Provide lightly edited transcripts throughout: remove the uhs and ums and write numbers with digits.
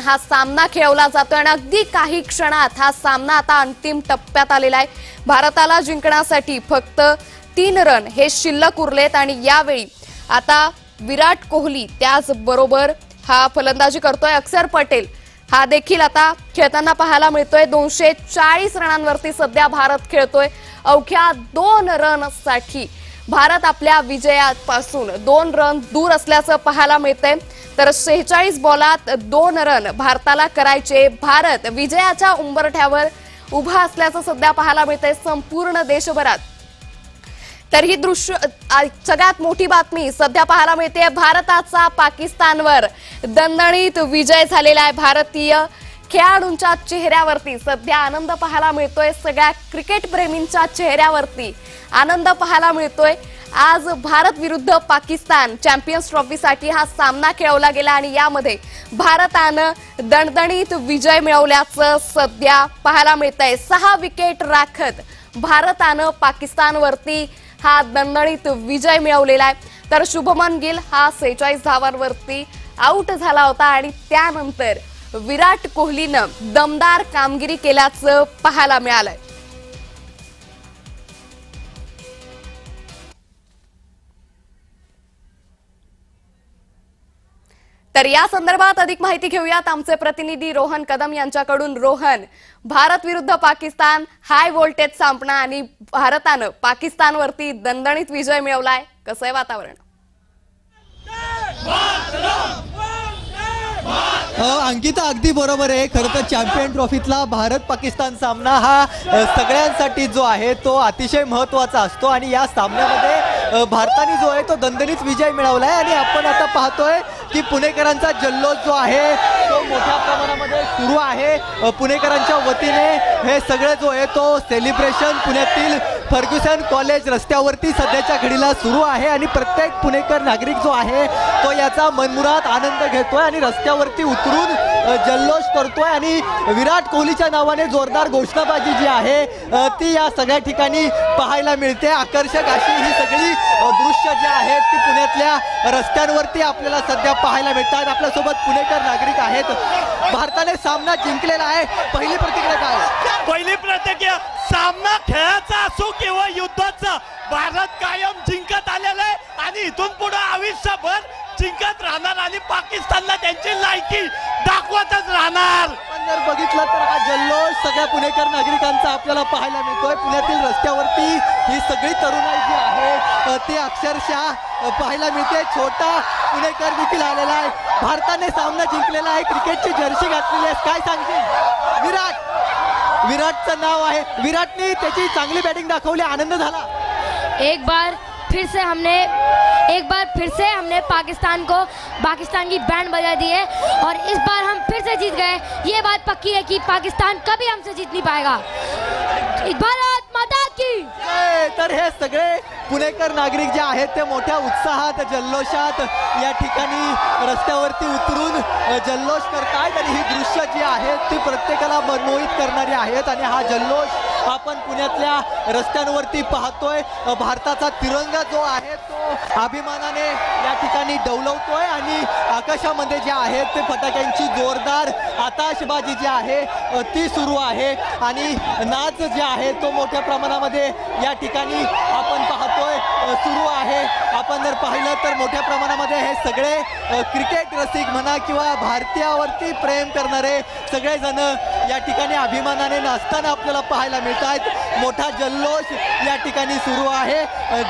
हा सामना खेळवला जातोय आणि अगदी काही क्षणात हा सामना आता अंतिम टप्प्यात आलेला आहे। भारताला जिंकण्यासाठी फक्त 3 रन हे शिल्लक उरलेत आणि यावेळी आता विराट कोहली त्याचबरोबर हा फलंदाजी करतोय। अक्षर पटेल हा देखील आता खेळताना पाहायला मिळतोय। 240 रनांवरती सध्या भारत खेळतोय। अवघ्या 2 रनसाठी भारत आपल्या विजयापासून 2 रन दूर असल्याचं पाहायला मिळतंय। तर 46 बॉलात 2 रन भारताला करायचे। भारत विजयाच्या उंबरठ्यावर उभा असल्याचं सध्या पाहायला मिळतंय संपूर्ण देशभरात। तर ही दृश्य सगळ्यात मोठी बातमी सध्या पाहायला मिळते। भारताचा पाकिस्तानवर दणदणीत विजय झालेला आहे। भारतीय खेळाडूंच्या चेहऱ्यावरती सध्या आनंद पाहायला मिळतोय। सगळ्या क्रिकेट प्रेमींच्या चेहऱ्यावरती आनंद पाहायला मिळतोय। आज भारत विरुद्ध पाकिस्तान चॅम्पियन्स ट्रॉफीसाठी हा सामना खेळवला गेला आणि यामध्ये भारतानं दणदणीत विजय मिळवल्याचं सध्या पाहायला मिळतंय। 6 विकेट राखत भारतानं पाकिस्तानवरती हा दणदणीत विजय मिळवलेला आहे। तर शुभमन गिल हा 46 धावांवरती आउट झाला होता आणि त्यानंतर विराट कोहलीनं दमदार कामगिरी केल्याचं पाहायला मिळालंय। तर या संदर्भात अधिक माहिती घेऊयात आमचे प्रतिनिधी रोहन कदम यांच्याकडून। रोहन, भारत विरुद्ध पाकिस्तान हाय व्होल्टेज सामना आणि भारतानं पाकिस्तानवरती दणदणीत विजय मिळवलाय, कसं आहे वातावरण? अंकिता अगदी बरोबर आहे। खरं तर चॅम्पियन ट्रॉफीतला भारत पाकिस्तान सामना हा सगळ्यांसाठी जो आहे तो अतिशय महत्त्वाचा असतो आणि या सामन्यामध्ये भारताने जो आहे तो दणदणीत विजय मिळवलाय आणि आपण आता पाहतोय की पुणेकरांचा जल्लोष जो आहे तो मोठ्या प्रमाणामध्ये सुरू आहे। पुणेकरांच्या वतीने हे सगळं जो आहे तो सेलिब्रेशन पुण्यातील फर्ग्युसन कॉलेज रस्त्यावरती सध्याच्या घडीला सुरू आहे आणि प्रत्येक पुणेकर नागरिक जो आहे तो याचा मनमुराद आनंद घेतोय आणि रस्त्यावरती उतरून जल्लोष करतोय आणि विराट कोहलीच्या नावाने जोरदार घोषणाबाजी जी आहे ती या सगळ्या ठिकाणी पाहायला मिळते। आकर्षक अशी ही सगळी दृश्य जी आहेत ती पुण्यातल्या रस्त्यांवरती आपल्याला सध्या पाहायला मिळतात। आपल्यासोबत पुणेकर नागरिक आहेत। भारताने सामना जिंकलेला आहे, पहिली प्रतिक्रिया काय? पहिली प्रतिक्रिया, सामना खेळाचा असो किंवा युद्धाचा भारत कायम जिंकत आलेला आहे आणि इथून पुढे आयुष्यभर जिंकत राहणार आणि पाकिस्तानला त्यांची लायकी दाखवतच राहणार। आपण जर बघितलं तर हा जल्लोष सगळ्या पुणेकर नागरिकांचा आपल्याला पाहायला मिळतोय। पुण्यातील रस्त्यावरती ही सगळी तरुणाई जी आहे ती अक्षरशः पाहायला मिळते। छोटा पुणेकर देखील आलेला आहे। भारताने सामना जिंकलेला आहे, क्रिकेटची जर्सी घातलेली आहे, काय सांगशील? विराटचं नाव आहे। विराटने त्याची चांगली बॅटिंग दाखवली, आनंद झाला। एक बार फिर से हमने पाकिस्तान की बैंड बजा दी है और इस बार हम फिर से जीत गए। ये बात पक्की है कि पाकिस्तान कभी हमसे जीत नहीं पाएगा। भारत माता की। तर हे सगळे पुणेकर नागरिक जे आहेत ते मोठ्या उत्साहात जल्लोषात या ठिकाणी रस्त्यावरती उतरून जल्लोष करतात आणि ही दृश्य जी आहेत ती प्रत्येकाला मनमोहित करणारी आहेत आणि हा जल्लोष आपण पुण्यातल्या रस्त्यांवरती पाहतोय। भारताचा तिरंगा जो आहे तो अभिमानाने या ठिकाणी डौलवतोय आणि आकाशामध्ये जे आहेत ते फटाक्यांची जोरदार आताशबाजी जी आहे ती सुरू आहे आणि नाच जे आहे तो मोठ्या प्रमाणामध्ये या ठिकाणी आपण पाहतोय सुरू आहे। आपण जर पाहिलं तर मोठ्या प्रमाणामध्ये हे सगळे क्रिकेट रसिक म्हणा किंवा भारतीयावरती प्रेम करणारे सगळेजण या ठिकाणी अभिमानाने नाचताना आपल्याला पाहायला मिळतात। मोठा जल्लोष या ठिकाणी सुरू आहे।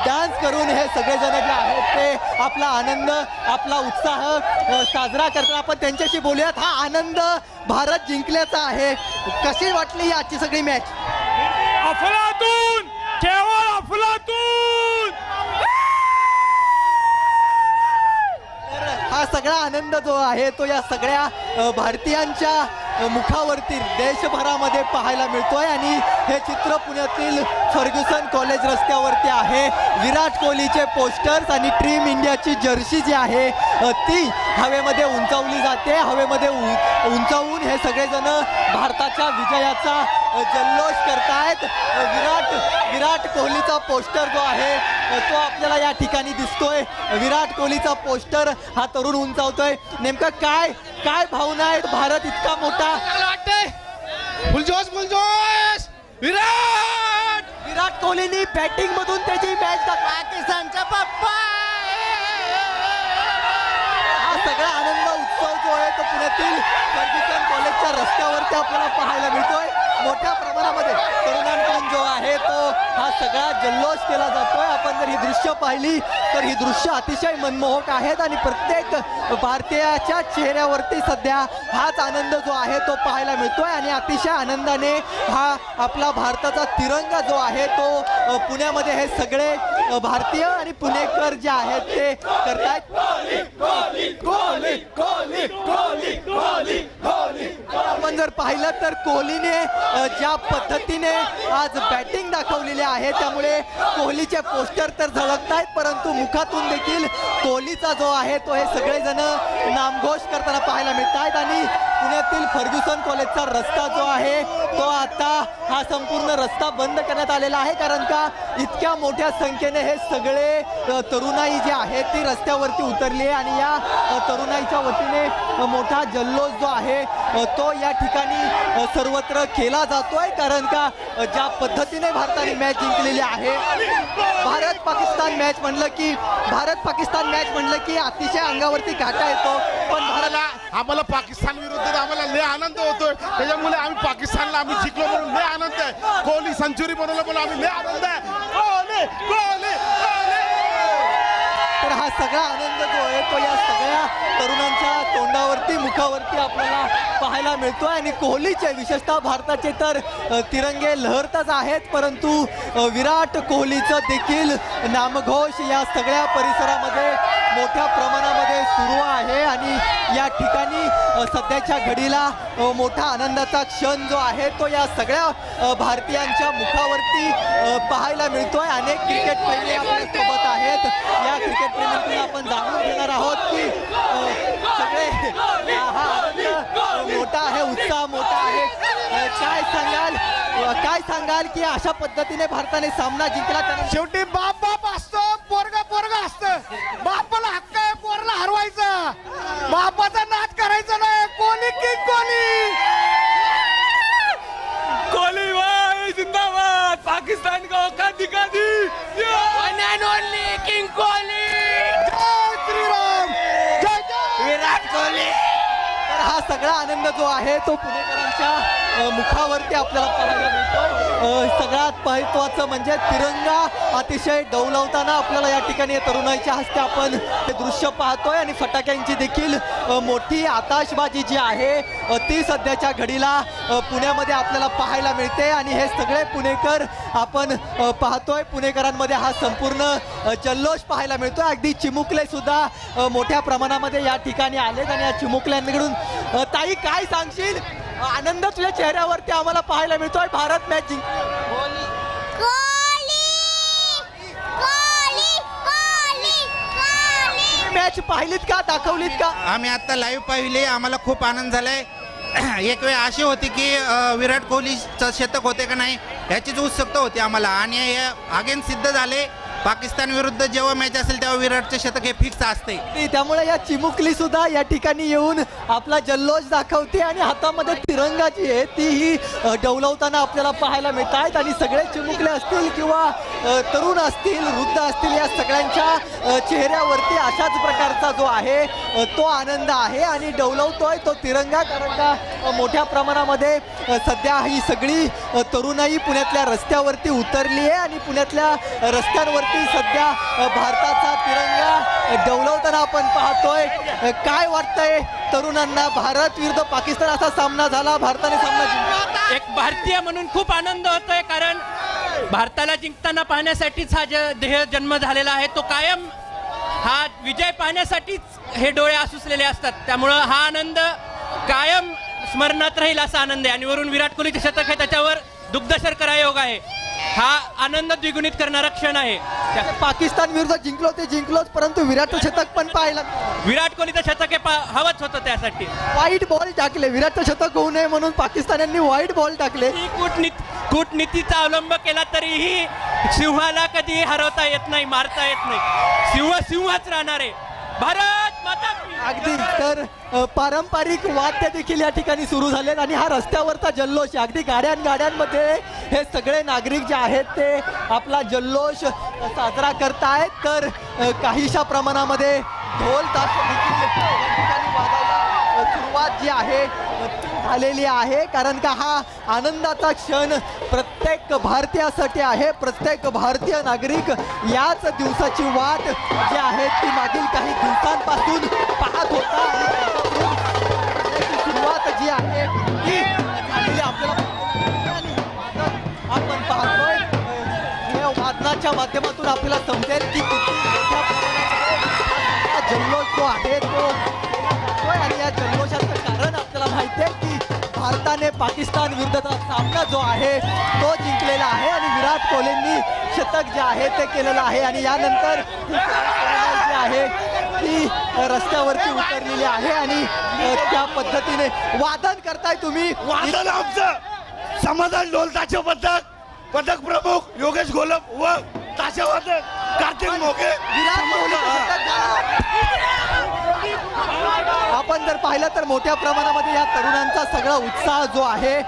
डान्स करून हे सगळेजण जे आहेत ते आपला आनंद आपला उत्साह साजरा करतात। आपण त्यांच्याशी बोलूयात। हा आनंद भारत जिंकल्याचा आहे, कशी वाटली ही आजची सगळी मॅच? अफलातून, केवळ अफलातून। हा सगळा आनंद जो आहे तो या सगळ्या भारतीयांच्या मुखावरती देशभरामध्ये पाहायला मिळतोय आणि हे चित्र पुण्यातील फर्ग्युसन कॉलेज रस्त्यावरती आहे। विराट कोहलीचे पोस्टर्स आणि टीम इंडियाची जर्सी जी आहे ती हवेमध्ये उंचावली जाते। हवेमध्ये उंचावून हे सगळेजण भारताच्या विजयाचा जल्लोष करतायत. विराट कोहलीचा पोस्टर जो आहे तो आपल्याला या ठिकाणी दिसतोय. विराट कोहलीचा पोस्टर हा तरुण उंचावतोय. नेमकं काय भावना आहेत? भारत इतका मोठा फुलजोश विराट कोहलीनी बॅटिंग मधून त्याची मॅच पाकिस्तानचा पप्पा. हा सगळा आनंद उत्सव जो आहे तो पुण्यातील फर्ग्युसन कॉलेजच्या रस्त्यावरती आपल्याला पाहायला मिळतोय. मोठ्या प्रमाणामध्ये तरुणांकडून जो आहे तो हा सगळा जल्लोष केला जातोय. आपण जर ही दृश्य पाहिली तर ही दृश्य अतिशय मनमोहक आहेत आणि प्रत्येक भारतीयाच्या चेहऱ्यावरती सध्या हाच आनंद जो आहे तो पाहायला मिळतोय आणि अतिशय आनंदाने हा आपला भारताचा तिरंगा जो आहे तो पुण्यामध्ये हे सगळे भारतीय आणि पुणेकर जे आहेत ते करतायत. आपण जर पाहिलं तर कोहलीने ज्या पद्धतीने आज बॅटिंग दाखवलेली आहे त्यामुळे कोहलीचे पोस्टर तर झळकतायत परंतु मुखातून देखील कोहलीचा जो आहे तो हे सगळेजण नामघोष करताना पाहायला मिळत आहेत. आणि पुण्यातील फर्ग्युसन कॉलेजचा रस्ता जो आहे तो आता हा संपूर्ण रस्ता बंद करण्यात आलेला आहे कारण का इतक्या मोठ्या संख्येने हे सगळे तरुणाई जे आहेत ती रस्त्यावरती उतरली आहे आणि या तरुणाईच्या वतीने मोठा जल्लोष जो आहे तो या ठिकाणी सर्वत्र केला जातोय कारण का ज्या पद्धतीने भारताने मॅच जिंकलेली आहे. भारत पाकिस्तान मॅच म्हणलं की अतिशय अंगावरती काटा येतो पण आम्हाला पाकिस्तान विरुद्ध आम्हाला लय आनंद होतोय त्याच्यामुळे आम्ही पाकिस्तानला आम्ही जिंकलो म्हणून लय आनंद आहे. कोहली सेंचुरी बनवलं म्हणून आम्ही लय आनंद आहे. कोहली तर हा सगळा आनंद जो आहे तो या सगळ्या तरुणांच्या तोंडावरती मुखावरती आपल्याला पाहायला मिळतोय आणि कोहलीचे विशेषतः भारताचे तर तिरंगे लहरतच आहेत परंतु विराट कोहलीचं देखील नामघोष या सगळ्या परिसरामध्ये मोठ्या प्रमाणामध्ये सुरू आहे आणि या ठिकाणी सध्याच्या घडीला मोठा आनंदाचा क्षण जो आहे तो या सगळ्या भारतीयांच्या मुखावरती पाहायला मिळतोय. अनेक क्रिकेट प्रेमी आपल्यासोबत आहेत. या क्रिकेट प्रेमींकडून आपण जाणून घेणार आहोत की सगळे हा आनंद मोठा आहे, उत्साह मोठा आहे. काय सांगाल की अशा पद्धतीने भारताने सामना जिंकला त्यानंतर शेवटी बाप असतो पोरगा असतं. बापाला हक्क आहे पोरला हरवायचा बापाचा नाद करायचा नाही. कोहली किंग कोहली भाई जिंदाबाद. पाकिस्तान का औकात दिखा दी. One and only king Kohli. जय श्रीराम जय विराट कोहली. तर हा सगळा आनंद जो आहे तो पुणेकरांच्या मुखावरती आपल्याला पाहायला मिळतो. सगळ्यात महत्त्वाचं म्हणजे तिरंगा अतिशय डौलवताना आपल्याला या ठिकाणी तरुणाईच्या हस्ते आपण हे दृश्य पाहतोय आणि फटाक्यांची देखील मोठी आताशबाजी जी आहे ती सध्याच्या घडीला पुण्यामध्ये आपल्याला पाहायला मिळते आणि हे सगळे पुणेकर आपण पाहतोय. पुणेकरांमध्ये हा संपूर्ण जल्लोष पाहायला मिळतोय. अगदी चिमुकले सुद्धा मोठ्या प्रमाणामध्ये या ठिकाणी आलेत आणि या चिमुकल्यांकडून ताई काय सांगशील? आनंद तुझ्या चेहऱ्यावरती आम्हाला पाहायला मिळतोय. भारत मॅच मॅच पाहिलीत का, दाखवलीत का? आम्ही आता लाईव्ह पाहिले. आम्हाला खूप आनंद झालाय. एक वेळ अशी होती की विराट कोहलीचं शतक होते का नाही याचीच उत्सुकता होती आम्हाला आणि हे अगेन सिद्ध झाले. पाकिस्तान विरुद्ध जेव्हा मॅच असेल तेव्हा विराटचे शतक हे फिक्स असते. त्यामुळे या चिमुकली सुद्धा या ठिकाणी येऊन आपला जल्लोष दाखवते आणि हातामध्ये तिरंगा जी आहे तीही डौलवताना आपल्याला पाहायला मिळत आहेत आणि सगळे चिमुकले असतील किंवा तरुण असतील, वृद्ध असतील, या सगळ्यांच्या चेहऱ्यावरती अशाच प्रकारचा जो आहे तो आनंद आहे आणि डौलवतोय तो तिरंगा कारण का मोठ्या प्रमाणामध्ये सध्या ही सगळी तरुणाई पुण्यातल्या रस्त्यावरती उतरली आहे आणि पुण्यातल्या रस्त्यांवरती सध्या भारताचा तिरंगा डौलवताना आपण पाहतोय. काय वाटतंय तरुणांना? भारत विरुद्ध पाकिस्तान असा सामना झाला, भारताने सामना जिंकला. एक भारतीय म्हणून खूप आनंद होतोय कारण भारताला जिंकताना पाहण्यासाठीच हा ध्येय जन्म झालेला आहे. तो कायम हा विजय पाहण्यासाठीच हे डोळे आसुसलेले असतात. त्यामुळं हा आनंद कायम स्मरणात राहील असा आनंद आहे. आणि वरून विराट कोहलीचे शतक आहे त्याच्यावर दुग्ध शर्करा योग आहे. हा आनंद द्विगुणित करणारा क्षण आहे. पाकिस्तान विरुद्ध जिंकलो ते जिंकलोच, परंतु विराटचं शतक पण पाहायला विराट कोहलीचं शतक हे हवंच होतं त्यासाठी. वाईट बॉल टाकले, विराटचं शतक होऊ नये म्हणून पाकिस्तान्यांनी वाईट बॉल टाकले. ही कूटनीतीचा अवलंब केला तरीही सिंहाला कधी हरवता येत नाही, मारता येत नाही. सिंहच राहणार आहे. भारत माता की. अगदी तर पारंपरिक वाद्य देखील या ठिकाणी सुरू झालेत आणि हा रस्त्यावरचा जल्लोष आहे. अगदी गाड्यांमध्ये हे सगळे नागरिक जे आहेत ते आपला जल्लोष साजरा करतायत. तर काहीशा प्रमाणामध्ये ढोल ताशे देखील या ठिकाणी वाजायला सुरुवात जी आहे झालेली आहे, कारण का हा आनंदाचा क्षण प्रत्येक भारतीयासाठी आहे. प्रत्येक भारतीय नागरिक याच दिवसाची वाट जी आहे ती मागील काही दिवसांपासून पाहत होता आणि सुरुवात जी आहे ती झालेली आपल्याला आपण पाहतोय. या वादनाच्या माध्यमातून आपल्याला समजेल की किती मोठ्या प्रमाणामध्ये हा जल्लोष जो आहे तो आणि या जल्लोषाचं कारण आपल्याला माहिती आहे की भारताने पाकिस्तान विरुद्धचा सामना जो आहे तो जिंकलेला आहे आणि विराट कोहलींनी शतक जे आहे ते केलेलं आहे आणि यानंतर जी आहे ती रस्त्यावरती उतरलेली आहे आणि त्या पद्धतीने वादन करताय तुम्ही. वादन आमचं समाधान ढोल ताशे पथक प्रमुख योगेश घोलप व ताशेवादक कार्तिक मोके. आपण जर पाहिलं तर मोठ्या प्रमाणामध्ये या तरुणांचा सगळा उत्साह जो आहे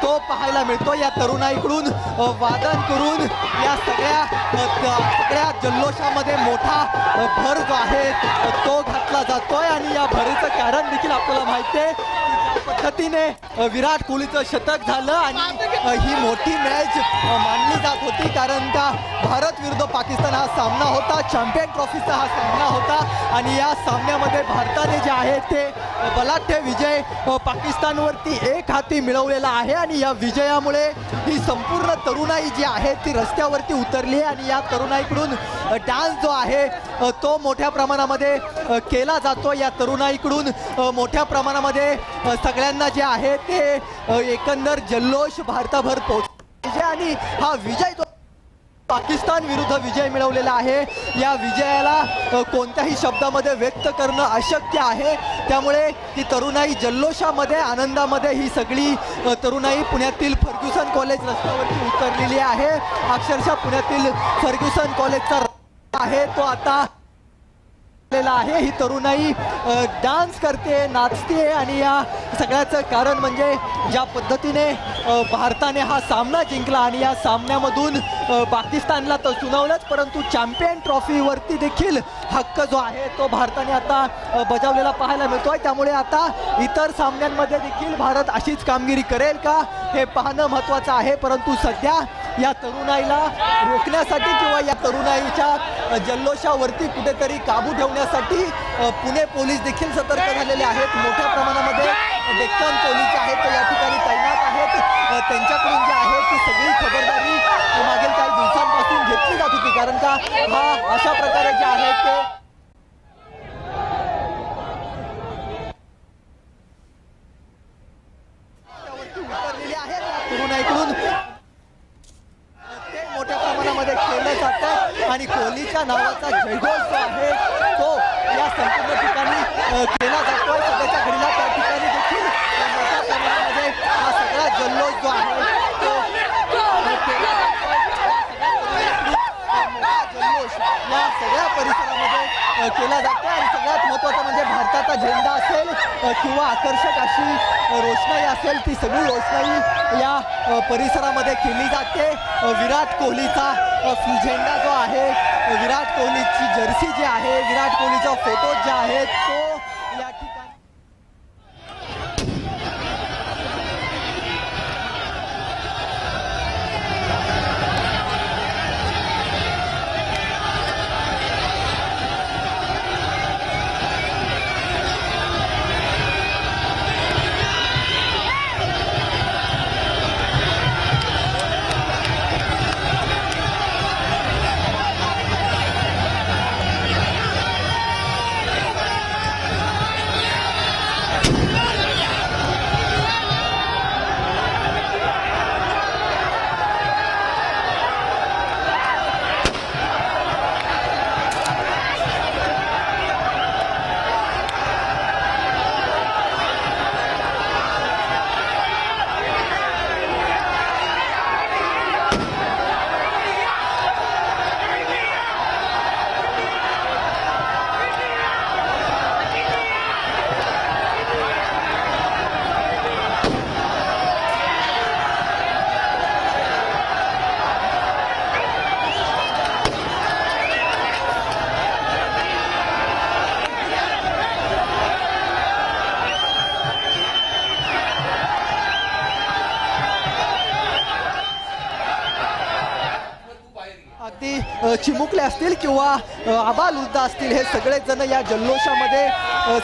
तो पाहायला मिळतो. या तरुणाईकडून वादन करून या सगळ्या जल्लोषामध्ये मोठा भर जो आहे तो घातला जातोय आणि या भरीचं कारण देखील आपल्याला माहिती आहे. पद्धतीने विराट कोहलीचं शतक झालं आणि ही मोठी मॅच मानली जात होती, कारण का भारत विरुद्ध पाकिस्तान हा सामना होता, चॅम्पियन ट्रॉफीचा हा सामना होता आणि या सामन्यामध्ये भारताने जे आहे ते बलाढ्य विजय पाकिस्तानवरती एक हाती मिळवलेला आहे आणि या विजयामुळे ही संपूर्ण तरुणाई जी आहे ती रस्त्यावरती उतरली आहे आणि या तरुणाईकडून डान्स जो आहे तो मोठ्या प्रमाणामध्ये केला जातो. या तरुणाईकडून मोठ्या प्रमाणामध्ये सगळ्यांना जे आहे ते एकंदर जल्लोष भारताभर पोहोचले आणि हा विजय जो पाकिस्तान विरुद्ध विजय मिळवलेला आहे या विजयाला कोणत्याही शब्दामध्ये व्यक्त करणं अशक्य आहे. त्यामुळे ही तरुणाई जल्लोषामध्ये आनंदामध्ये ही सगळी तरुणाई पुण्यातील फर्ग्युसन कॉलेज रस्त्यावरती उतरलेली आहे. अक्षरशः पुण्यातील फर्ग्युसन कॉलेजचा आहे तो आता आहे. ही तरुणाई डान्स करते, नाचते आणि या सगळ्याचं कारण म्हणजे ज्या पद्धतीने भारताने हा सामना जिंकला आणि या सामन्यामधून पाकिस्तानला तर सुनावलंच, परंतु चॅम्पियन ट्रॉफीवरती देखील हक्क जो आहे तो भारताने आता बजावलेला पाहायला मिळतोय. त्यामुळे आता इतर सामन्यांमध्ये देखील भारत अशीच कामगिरी करेल का हे पाहणं महत्त्वाचं आहे. परंतु सध्या या तरुणाईला रोखण्यासाठी किंवा या तरुणाईच्या जल्लोषावरती कुठेतरी काबू ठेवण्यासाठी पुणे पोलीस देखील सतर्क झालेले आहेत. मोठ्या प्रमाणामध्ये डेक्कन पोलीस जे आहेत ते या ठिकाणी तैनात आहेत. त्यांच्याकडून जे आहे ती सगळी खबरदारी मागील काही दिवसांपासून घेतली जात होती, कारण का हा अशा प्रकारे जे आहे ते उतरलेली आहे. तरुणाईकडून मोठ्या प्रमाणामध्ये केलं जातं आणि कोहलीच्या नावाचा जयघोष जो आहे तो या संपूर्ण ठिकाणी केला जातोय. सध्याच्या घडीला त्या ठिकाणी देखील मोठ्या प्रमाणामध्ये हा सगळा जल्लोष जो आहे तो केला जातोय. मोठा जल्लोष या सगळ्या परिसरामध्ये केला जातो आणि सगळ्यात महत्त्वाचं म्हणजे भारताचा झेंडा असेल किंवा आकर्षक अशी रोषणाई असेल ती सगळी रोषणाई या परिसरामध्ये केली जाते. विराट कोहलीचा झेंडा जो आहे, विराट कोहलीची जर्सी जी आहे, विराट कोहलीचा फोटो जे आहे तो या ठिकाणी चिमुकले असतील किंवा आबालवृद्ध असतील, हे सगळेच जण या जल्लोषामध्ये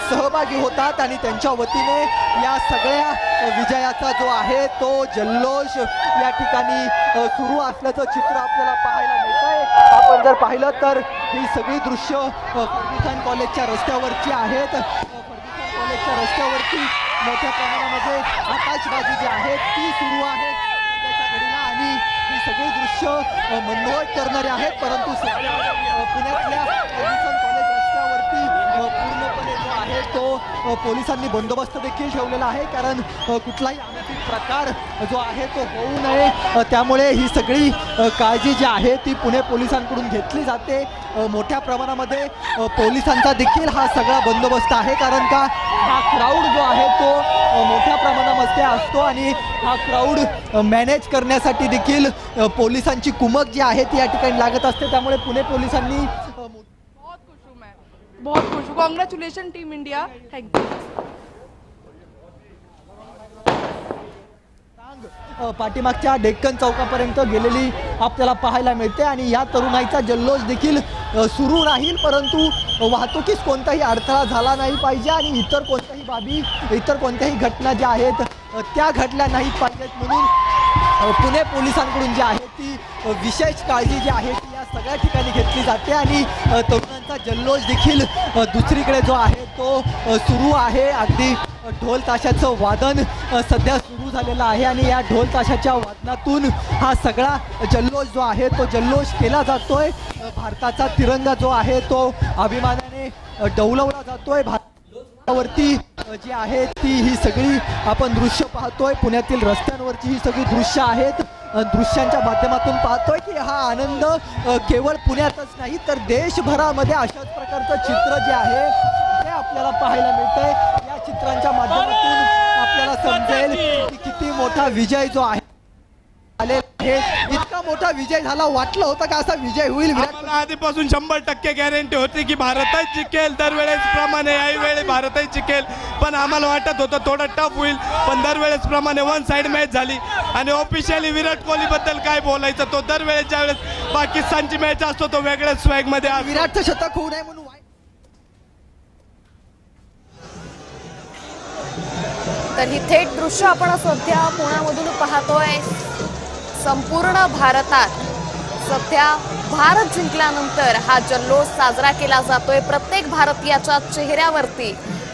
सहभागी होतात आणि त्यांच्या वतीने या सगळ्या विजयाचा जो आहे तो जल्लोष या ठिकाणी सुरू असल्याचं चित्र आपल्याला पाहायला मिळत आहे. आपण जर पाहिलं तर ही सगळी दृश्य फर्ग्युसन कॉलेजच्या रस्त्यावरची आहेत. फर्ग्युसन कॉलेजच्या रस्त्यावरती मोठ्या प्रमाणामध्ये आताशबाजी जी आहे ती सुरू आहे त्याच्या घडीला आणि ही सगळी दृश्य मनमोहक करणारे आहेत. परंतु पुण्यातल्या फर्ग्युसन कॉलेज रस्त्यावरती पूर्णपणे जो आहे तो पोलिसांनी बंदोबस्त देखील ठेवलेला आहे, कारण कुठलाही अनैतिक प्रकार जो आहे तो होऊ नये. त्यामुळे ही सगळी काळजी जी आहे ती पुणे पोलिसांकडून घेतली जाते. मोठ्या प्रमाणामध्ये पोलिसांचा देखील हा सगळा बंदोबस्त आहे, कारण का हा क्राऊड जो आहे तो मोठ्या प्रमाणामध्ये असतो आणि हा क्राऊड मॅनेज करण्यासाठी देखील पोलिसांची कुमक जी आहे ती या ठिकाणी लागत असते. त्यामुळे पुणे पोलिसांनी बहुत खुश हूँ. Congratulation team India. Thank you. पाठीमागच्या डेक्कन चौकापर्यंत गेलेली आपल्याला पाहायला मिळते आणि या तरुणाईचा जल्लोष देखील सुरू राहील, परंतु वाहतुकीस कोणताही अडथळा झाला नाही पाहिजे आणि इतर कोणत्याही बाबी, इतर कोणत्याही घटना ज्या आहेत त्या घडल्या नाहीत पाहिजेत म्हणून पुणे पोलिसांकडून जी आहे ती विशेष काळजी जी आहे ती या सगळ्या ठिकाणी घेतली जाते आणि तरुणांचा जल्लोष देखील दुसरीकडे जो आहे तो सुरू आहे. अगदी ढोल ताशाचं वादन सध्या सुरू झालेलं आहे आणि या ढोल ताशाच्या वादनातून हा सगळा जल्लोष जो आहे तो जल्लोष केला जातोय. भारताचा तिरंगा जो आहे तो अभिमानाने डौलवला जातोय. वरती जी आहे ती ही सगळी आपण दृश्य पाहतोय. पुण्यातील रस्त्यांवरची ही सगळी दृश्य आहेत. दृश्यांच्या माध्यमातून पाहतोय की हा आनंद केवळ पुण्यातच नाही तर देशभरामध्ये अशाच प्रकारचं चित्र जे आहे ते आपल्याला पाहायला मिळतंय. या चित्रांच्या माध्यमातून आपल्याला समजेल की किती मोठा विजय जो आहे आले आहे. इतका मोठा विजय झाला वाटलं होतं का असा विजय होईल? आम्हाला आधीपासून 100% गॅरंटी होती की भारतच जिंकेल. दरवेळेस प्रमाणे यावेळी भारतच जिंकेल, पण आम्हाला वाटत होतं थोडं टफ होईल, पण दरवेळेस प्रमाणे वन साइड मॅच झाली. आणि ऑफिशियली विराट कोहली बद्दल काय बोलायचं, तो दरवेळेस ज्यावेळेस पाकिस्तानची मॅच असतो तो वेगळ्याच स्वॅग मध्ये विराटचं शतक होऊ नये म्हणून तर ही थेट दृश्य आपण सध्या पुण्यामधून पाहतोय. संपूर्ण भारतात सध्या भारत जिंकल्यानंतर हा जल्लोष साजरा केला जातोय. प्रत्येक भारतीयाच्या चेहऱ्यावरती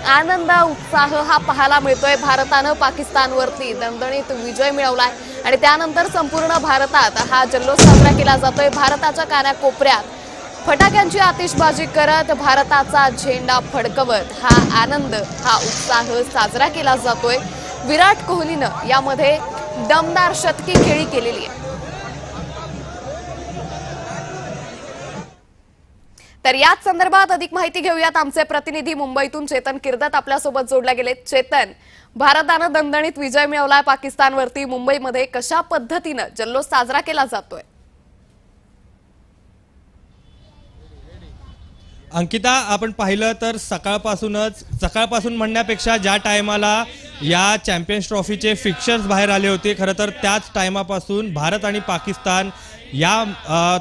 आनंद, उत्साह हा पाहायला मिळतोय. भारतानं पाकिस्तानवरती दणदणीत विजय मिळवलाय आणि त्यानंतर संपूर्ण भारतात हा जल्लोष साजरा केला जातोय. भारताच्या कानाकोपऱ्यात फटाक्यांची आतिषबाजी करत, भारताचा झेंडा फडकवत हा आनंद, हा उत्साह साजरा केला जातोय. विराट कोहलीनं यामध्ये दमदार शतकी खेळी केलेली आहे. तर याच संदर्भात अधिक माहिती घेऊयात. आमचे प्रतिनिधी मुंबईतून चेतन किर्दत आपल्यासोबत जोडले गेले. चेतन, भारतानं दणदणीत विजय मिळवलाय पाकिस्तानवरती. मुंबईमध्ये कशा पद्धतीनं जल्लोष साजरा केला जातोय? अंकिता, आपण पाहिलं तर सकाळपासून म्हणण्यापेक्षा ज्या टायमाला या चॅम्पियन्स ट्रॉफीचे फिक्चर्स बाहेर आले होते, खरं तर त्याच टायमापासून भारत आणि पाकिस्तान या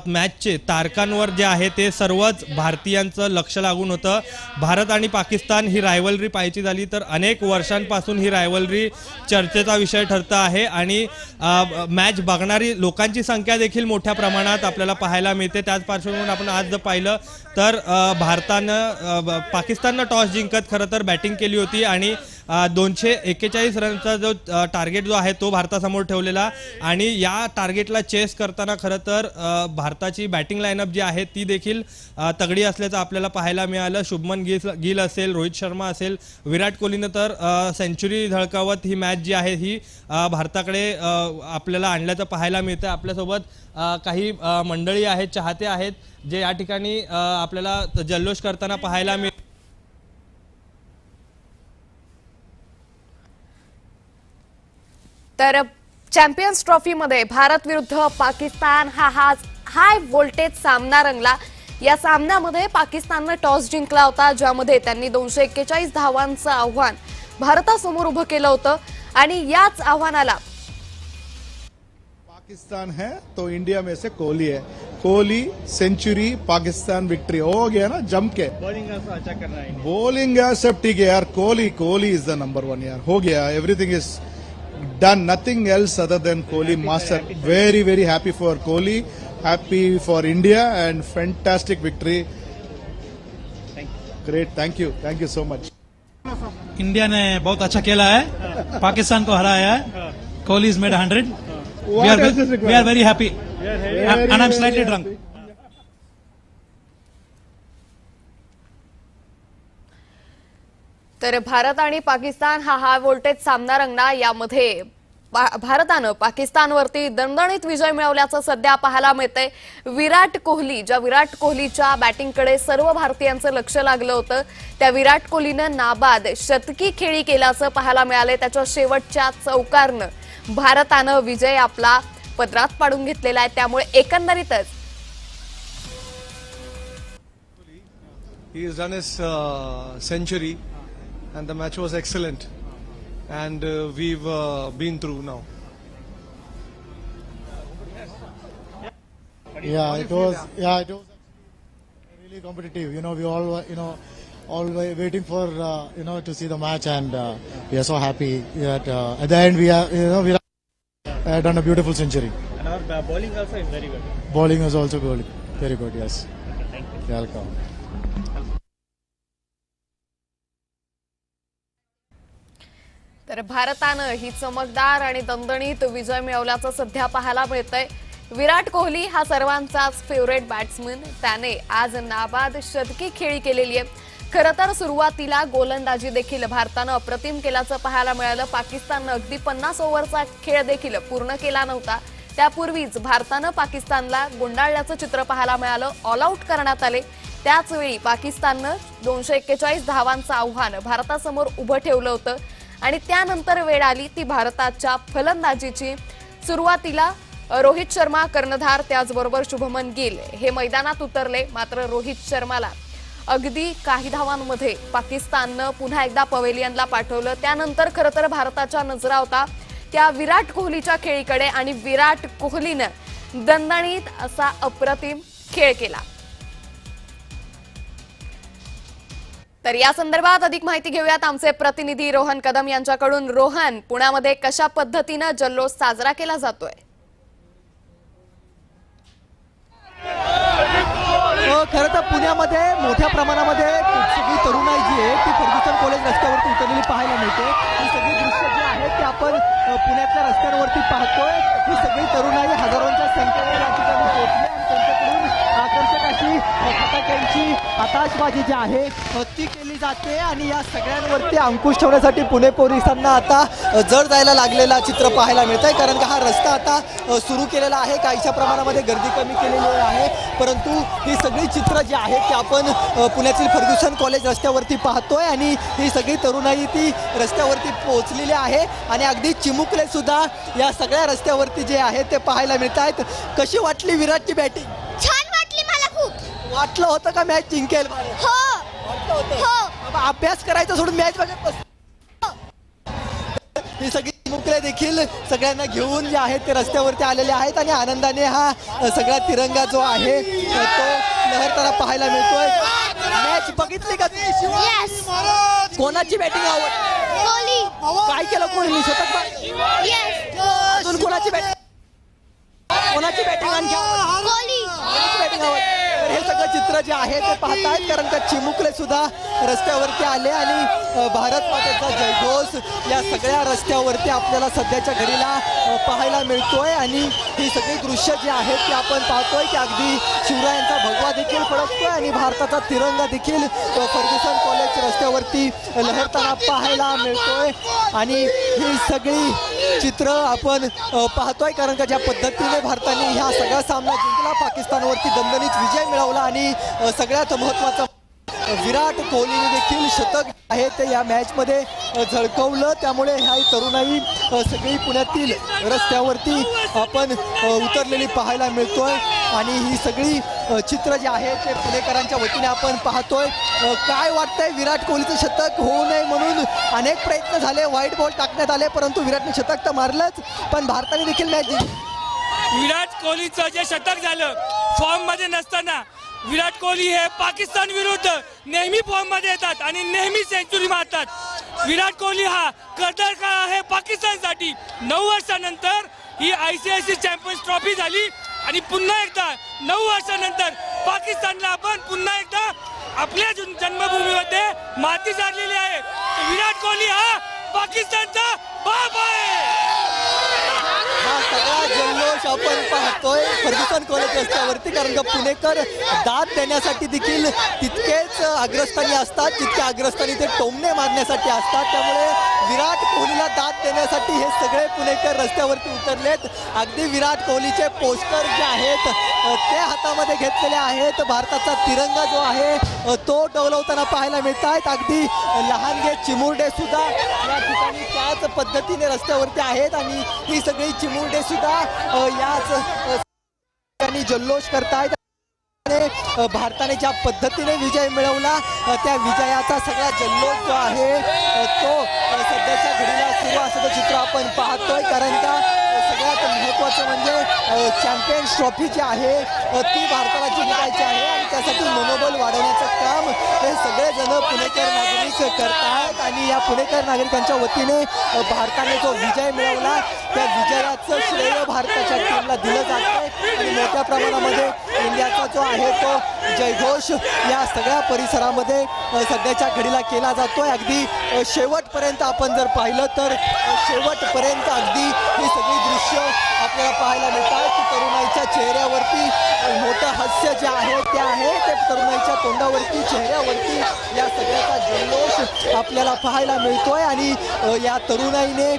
मॅचचे तारकांवर जे आहे ते सर्वच भारतीयांचं लक्ष लागून होतं. भारत आणि पाकिस्तान ही रायव्हलरी पाहायची झाली तर अनेक वर्षांपासून ही रायव्हलरी चर्चेचा विषय ठरत आहे आणि मॅच बघणारी लोकांची संख्या देखील मोठ्या प्रमाणात आपल्याला पाहायला मिळते. त्याच पार्श्वभूमीवर आपण आज जर पाहिलं तर पाकिस्ताननं टॉस जिंकत खरं तर बॅटिंग केली होती आणि 241 रनचा जो टार्गेट जो आहे तो भारतासमोर ठेवलेला आणि या टार्गेटला चेस करताना खरं तर भारताची बॅटिंग लाईनअप जी आहे ती देखील तगडी असल्याचं आपल्याला पाहायला मिळालं. शुभमन गिल असेल, रोहित शर्मा असेल, विराट कोहलीनं तर सेंचुरी झळकावत ही मॅच जी आहे ही भारताकडे आपल्याला आणल्याचं पाहायला मिळतं. आपल्यासोबत काही मंडळी आहेत, चाहते आहेत जे या ठिकाणी आपल्याला जल्लोष करताना पाहायला मिळतं. तर चॅम्पियन्स ट्रॉफीमध्ये भारत विरुद्ध पाकिस्तान हा हाय व्होल्टेज सामना रंगला. या सामन्यामध्ये पाकिस्ताननं टॉस जिंकला होता, ज्यामध्ये त्यांनी 241 धावांचं आव्हान भारतासमोर उभं केलं होतं आणि याच आव्हानाला पाकिस्तान है तो इंडिया में से कोहली है. कोहली सेंचुरी, पाकिस्तान विक्ट्री हो गया ना जम के। बॉलिंग सब ठीक है यार, कोहली इज द नंबर 1 यार, हो गया, everything is done, nothing else other than Kohli master. Very very happy for Kohli, happy for India and fantastic victory. Great, thank you so much. India ने बहुत अच्छा खेला है, पाकिस्तान को हराया है। Kohli is made 100. We are very happy and I'm slightly drunk. तर भारत आणि पाकिस्तान हा हाय व्होल्टेज सामना रंगणार. यामध्ये भारतानं पाकिस्तानवरती दणदणीत विजय मिळवल्याचं सध्या पाहायला मिळतंय. विराट कोहलीच्या बॅटिंगकडे सर्व भारतीयांचं लक्ष लागलं होतं. त्या विराट कोहलीनं नाबाद शतकी खेळी केल्याचं पाहायला मिळालंय. त्याच्या शेवटच्या चौकारनं भारतानं विजय आपला पदरात पाडून घेतलेला आहे. त्यामुळे एकंदरीतच he has done his century and the match was excellent and we've been through now. It was really competitive. We all waiting for to see the match, and we are so happy that at the end we have done a beautiful century. And our bowling also is very good. Bowling was also good, very good. Yes. Welcome. तर भारतानं ही चमकदार आणि दणदणीत विजय मिळवल्याचं सध्या पाहायला मिळतंय. विराट कोहली हा सर्वांचाच favourite batsman. त्याने आज नाबाद शतकी खेळी केलेली आहे. खरं तर सुरुवातीला गोलंदाजी देखील भारतानं अप्रतिम केल्याचं पाहायला मिळालं. पाकिस्ताननं अगदी 50 ओव्हरचा खेळ देखील पूर्ण केला नव्हता. त्यापूर्वीच भारतानं पाकिस्तानला गुंडाळल्याचं चित्र पाहायला मिळालं. ऑल आऊट करण्यात आले. त्याचवेळी पाकिस्ताननं 241 धावांचं आव्हान भारतासमोर उभं ठेवलं होतं आणि त्यानंतर वेळ आली ती भारताच्या फलंदाजीची. सुरुवातीला रोहित शर्मा, कर्णधार, त्याचबरोबर शुभमन गिल हे मैदानात उतरले. मात्र रोहित शर्माला अगदी काही धावांमध्ये पाकिस्ताननं पुन्हा एकदा पवेलियनला पाठवलं. त्यानंतर खरं तर भारताच्या नजरा होता त्या विराट कोहलीच्या खेळीकडे आणि विराट कोहलीनं दणदणीत असा अप्रतिम खेळ केला. तर या संदर्भात अधिक माहिती घेऊयात आमचे प्रतिनिधी रोहन कदम यांच्याकडून. रोहन, पुण्यामध्ये कशा पद्धतीनं जल्लोष साजरा केला जातोय? खरं तर पुण्यामध्ये मोठ्या प्रमाणामध्ये सगळी तरुणाई जी आहे ती फर्ग्युसन कॉलेज रस्त्यावरती उतरलेली पाहायला मिळते. ही सगळी दृश्य जी आहेत ते आपण पुण्यातल्या रस्त्यांवरती पाहतोय. ही सगळी तरुणाई हजारोंच्या संख्येने या ठिकाणी पोहोचली आणि त्यांच्याकडून आकर्षक अशी फटाक्यांची आताशबाजी जी आहे ती केली जाते. आणि या सगळ्यांवरती अंकुश ठेवण्यासाठी पुणे पोलिसांना आता जड जायला लागलेला चित्र पाहायला मिळत आहे. कारण का हा रस्ता आता सुरू केलेला आहे. काहीशा प्रमाणामध्ये गर्दी कमी केलेली आहे, परंतु ही सगळी चित्र जी आहेत ते आपण पुण्यातील फर्ग्युसन कॉलेज रस्त्यावरती पाहतोय. आणि ही सगळी तरुणाई ती रस्त्यावरती पोहोचलेली आहे आणि अगदी चिमुकले सुद्धा या सगळ्या रस्त्यावरती जे आहेत ते पाहायला मिळत आहेत. कशी वाटली विराटची बॅटिंग? छान वाटली मला खूप. वाटलं होतं का मॅच जिंकेल? हो हो. अभ्यास करायचा सोडून मॅच बघत बस. ही सगळी मुकले देखील सगळ्यांना घेऊन जे आहेत ते रस्त्यावरती आलेले आहेत आणि आनंदाने हा सगळा तिरंगा जो आहे तो लहरताना पाहायला मिळतोय. मॅच बघितली का? कोणाची बॅटिंग आवडली? कोहली. काय केलं कोहली? शतक? अजून कोणाची बॅटिंग आणखी? कोहली. बॅटिंग आवडली. हे सगळं चित्र जे आहे ते पाहतायत, कारण का चिमुकले सुद्धा रस्त्यावरती आले आणि भारत मातेचा जयघोष या सगळ्या रस्त्यावरती आपल्याला सध्याच्या घडीला पाहायला मिळतोय. आणि ही सगळी दृश्य जी आहेत ती आपण पाहतोय की अगदी शिवरायांचा भगवा देखील फडकतोय आणि भारताचा तिरंगा देखील फर्ग्युसन कॉलेज रस्त्यावरती लहरताना पाहायला मिळतोय. आणि ही सगळी चित्र आपण पाहतोय, कारण का ज्या पद्धतीने भारताने हा सगळा सामना जिंकला, पाकिस्तानवरती दणदणीत विजय मिळवला आणि सगळ्यात महत्त्वाचं विराट कोहलीने देखील शतक आहे ते या मॅचमध्ये झळकवलं. त्यामुळे ह्या तरुणाई सगळी पुण्यातील रस्त्यावरती आपण उतरलेली पाहायला मिळतोय. आणि ही सगळी चित्र जी आहे ते पुणेकरांच्या वतीने आपण पाहतोय. काय वाटतंय? विराट कोहलीचं शतक होऊ नये म्हणून अनेक प्रयत्न झाले, व्हाईट बॉल टाकण्यात आले, परंतु विराटने शतक तर मारलंच, पण भारताने देखील मॅच जिंकली. विराट कोहलीचं जे शतक झालं फॉर्म मध्ये नसताना, विराट कोहली हे पाकिस्तान विरुद्ध नेहमी फॉर्म मध्ये येतात आणि नेहमी सेंचुरी मारतात. विराट कोहली हा कर्दळ काळ आहे पाकिस्तानसाठी. 9 वर्षानंतर ही ICC चॅम्पियन्स ट्रॉफी झाली आणि पुन्हा एकदा 9 वर्षानंतर पाकिस्तानला आपण पुन्हा एकदा आपल्या जन्मभूमीमध्ये माती झालेली आहे. विराट कोहली हा पाकिस्तानचा बाप आहे. हा सगळा जल्लोष आपण पाहतोय फर्ग्युसन कॉलेज रस्त्यावरती, कारण का पुणेकर दाद देण्यासाठी देखील तितकेच अग्रस्थानी असतात जितके अग्रस्थानी ते टोमणे मारण्यासाठी असतात. त्यामुळे विराट कोहलीला दाद देण्यासाठी हे सगळे पुणेकर रस्त्यावरती उतरलेत. अगदी विराट कोहलीचे पोस्टर जे आहेत ते हातामध्ये घेतलेले आहेत. भारताचा तिरंगा जो आहे तो डौलवताना पाहायला मिळत आहेत. अगदी लहानगे चिमुरडे सुद्धा या ठिकाणी त्याच पद्धतीने रस्त्यावरती आहेत आणि ही सगळी चिमुरडे सुद्धा याच ठिकाणी जल्लोष करतायत. भारताने ज्या पद्धतीने विजय मिळवला त्या विजयाचा सगळा जल्लोष जो आहे तो सध्याच्या घडीला सुरू असल्याचं चित्र आपण पाहतोय. कारण का सगळ्यात महत्त्वाचं म्हणजे चॅम्पियन्स ट्रॉफी जी आहे ती भारताला जिंकायची आहे आणि त्यासाठी मनोबल वाढवण्याचं काम हे सगळेजण पुणेकर नागरिक करतात. आणि या पुणेकर नागरिकांच्या वतीने भारताने जो विजय मिळवला त्या विजयाचं श्रेय भारताच्या टीमला दिलं जातं आणि मोठ्या प्रमाणामध्ये इंडियाचा जो आहे तो जयघोष या सगळ्या परिसरामध्ये सध्याच्या घडीला केला जातोय. अगदी शेवटपर्यंत आपण जर पाहिलं तर शेवटपर्यंत अगदी ही सगळी दृश्य आपल्याला पाहायला मिळतात की तरुणाईच्या चेहऱ्यावरती मोठं हास्य जे आहे ते आहे ते तरुणाईच्या तोंडावरती चेहऱ्यावरती या सगळ्याचा जल्लोष आपल्याला पाहायला मिळतोय. आणि या तरुणाईने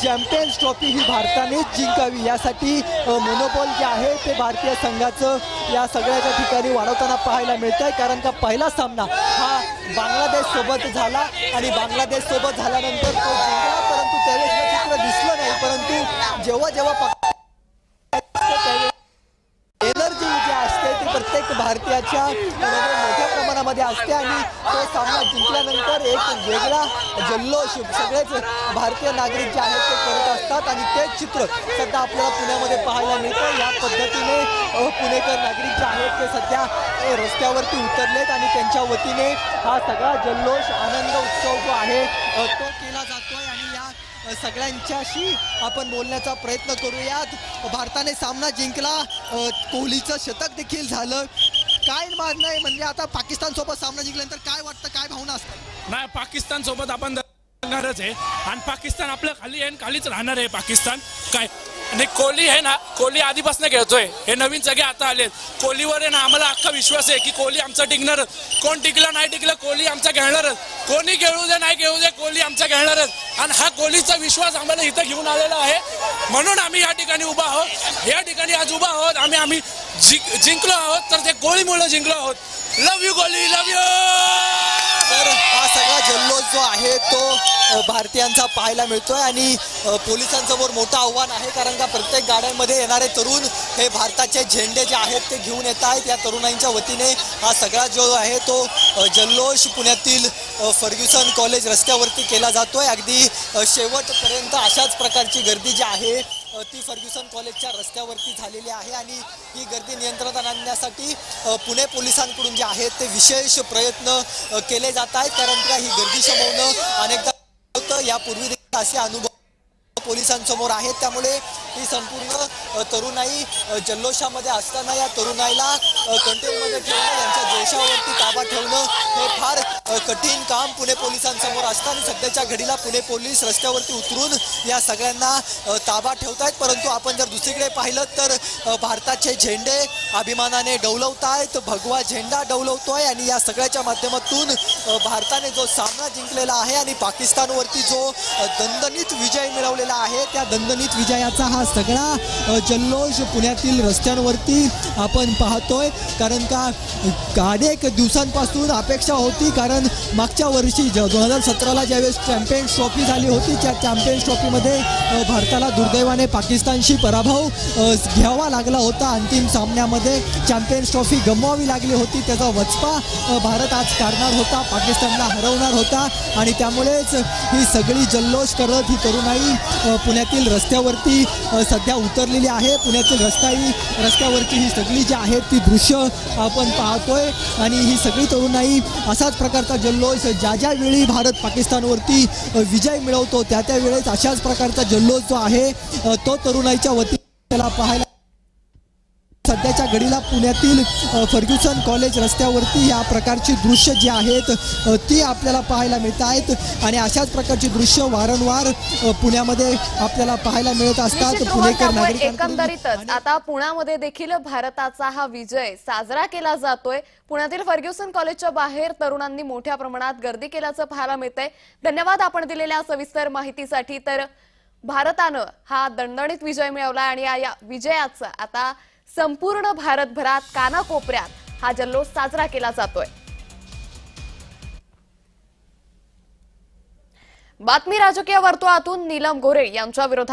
चॅम्पियन्स ट्रॉफी ही भारतानेच जिंकावी यासाठी मनोबल जे आहे ते भारतीय संघाचं या सगळ्याच्या ठिकाणी वाढवताना पाहायला मिळत आहे. कारण का पहिला सामना हा बांगलादेश सोबत झाला आणि बांगलादेश सोबत झाल्यानंतर तो जिंकला, परंतु त्यावेळेस हे चित्र दिसलं नाही. परंतु जेव्हा एनर्जी जी असते ती प्रत्येक भारतीयाच्या मोठ्या प्रमाणामध्ये असते आणि तो सामना जिंकल्यानंतर एक वेगळा जल्लोष सगळेच भारतीय नागरिक जे आहेत ते करत असतात आणि तेच चित्र सध्या आपल्याला पुण्यामध्ये पाहायला मिळतं. या पद्धतीने पुणेकर नागरिक जे आहेत ते सध्या रस्त्यावरती उतरलेत आणि त्यांच्या वतीने हा सगळा जल्लोष आनंद उत्सव जो आहे तो केला जातोय. आणि या सगळ्यांच्याशी आपण बोलण्याचा प्रयत्न करूयात. भारताने सामना जिंकला, कोहलीचं शतक देखील झालं. काय मागणं आहे म्हणजे आता पाकिस्तान सोबत सामना जिंकल्यानंतर काय वाटतं, काय भावना असतात? नाही, पाकिस्तान सोबत आपण लढणारच आहे आणि पाकिस्तान आपल्या खाली आहे आणि खालीच राहणार आहे पाकिस्तान. काय आणि कोहली आहे ना, कोहली आधीपासून खेळतोय. हे नवीन सगळे आता आलेत. कोहलीवर आहे ना आम्हाला अख्खा विश्वास आहे की कोहली आमचा टिकणारच. कोण टिकलं नाही टिकलं कोहली आमचा खेळणारच. कोणी खेळू दे नाही खेळू दे कोहली आमचा खेळणारच. आणि हा कोहलीचा विश्वास आम्हाला इथं घेऊन आलेला आहे म्हणून आम्ही या ठिकाणी उभा आहोत. या ठिकाणी आज उभा आहोत आम्ही जिंकलो आहोत तर ते कोहलीमुळे जिंकलो आहोत. लव यू कोहली, लव यू. तर हा सगळा जल्लोष जो आहे तो भारतीयांचा पाहायला मिळतोय आणि पोलिसांसमोर मोठं आव्हान आहे. कारण का प्रत्येक गाड्यांमध्ये येणारे तरुण हे भारताचे झेंडे जे आहेत ते घेऊन येत आहेत. या तरुणांच्या वतीने हा सगळा जो आहे तो जल्लोष पुण्यातील फर्ग्युसन कॉलेज रस्त्यावरती केला जातोय. अगदी शेवटपर्यंत अशाच प्रकारची गर्दी जी आहे ती फर्ग्युसन कॉलेजच्या रस्त्यावरती झालेली आहे आणि ही गर्दी नियंत्रणात आणण्यासाठी पुणे पोलिसांकडून जे आहेत ते विशेष प्रयत्न केले जात आहेत. कारण का ही गर्दी शमवणं अनेकदा होतं. यापूर्वी देखील असे अनुभव पोलिसांसमोर आहेत. त्यामुळे ही संपूर्ण तरुणाई जल्लोषामध्ये असताना या तरुणाईला कंट्रोलमध्ये ठेवणं, यांच्या जोशावरती ताबा ठेवणं हे फार कठीण काम पुणे पोलिसांसमोर असताना सध्याच्या घडीला पुणे पोलीस रस्त्यावरती उतरून या सगळ्यांना ताबा ठेवत आहेत. परंतु आपण जर दुसरीकडे पाहिलं तर भारताचे झेंडे अभिमानाने डौलवत आहेत. भगवा झेंडा डौलवतोय आणि या सगळ्याच्या माध्यमातून भारताने जो सामना जिंकलेला आहे आणि पाकिस्तानवरती जो दणदणीत विजय मिळवलेला आहे त्या दणदणीत विजयाचा हा सगळा जल्लोष पुण्यातील रस्त्यांवरती आपण पाहतोय. कारण का अनेक दिवसांपासून अपेक्षा होती, कारण मागच्या वर्षी 2017ला ज्यावेळेस चॅम्पियन्स ट्रॉफी झाली होती त्या चॅम्पियन्स ट्रॉफीमध्ये भारताला दुर्दैवाने पाकिस्तानशी पराभव घ्यावा लागला होता. अंतिम सामन्यामध्ये चॅम्पियन्स ट्रॉफी गमवावी लागली होती. त्याचा वचपा भारत आज काढणार होता, पाकिस्तानला हरवणार होता आणि त्यामुळेच ही सगळी जल्लोष करत ही तरुणाई पुण्यातील रस्त्यावरती सध्या उतरलेली आहे. पुण्यातील रस्त्यावरची ही सगळी जी आहेत ती दृश्य आपण पाहतोय आणि ही सगळी तरुणाई असाच प्रकारचा जल्लोष ज्या वेळी भारत पाकिस्तानवरती विजय मिळवतो त्या वेळेस अशाच प्रकारचा जल्लोष जो आहे तो तरुणाईच्या वतीला पाहायला सध्याच्या घडीला पुण्यातील फर्ग्युसन कॉलेज रस्त्यावरती या प्रकारची दृश्य जी आहेत ती आपल्याला पाहायला मिळत आहेत आणि अशाच प्रकारची दृश्य वारंवार पुण्यामध्ये आपल्याला पाहायला मिळत असतात. निश्चित रोहन, पुणेकर त्यामुळे नागरिकांकडून एकंदरीतच आता पुण्यामध्ये देखील भारताचा हा विजय साजरा केला जातोय. पुण्यातील फर्ग्युसन कॉलेजच्या बाहेर तरुणांनी मोठ्या प्रमाणात गर्दी केल्याचं पाहायला मिळतंय. धन्यवाद आपण दिलेल्या सविस्तर माहितीसाठी. तर भारतानं हा दणदणीत विजय मिळवला आणि या विजयाचं आता संपूर्ण भारतभरात कानाकोपऱ्यात हा जल्लोष साजरा केला जातोय. बातमी राजकीय वर्तुळातून नीलम गोरे यांच्या विरोधात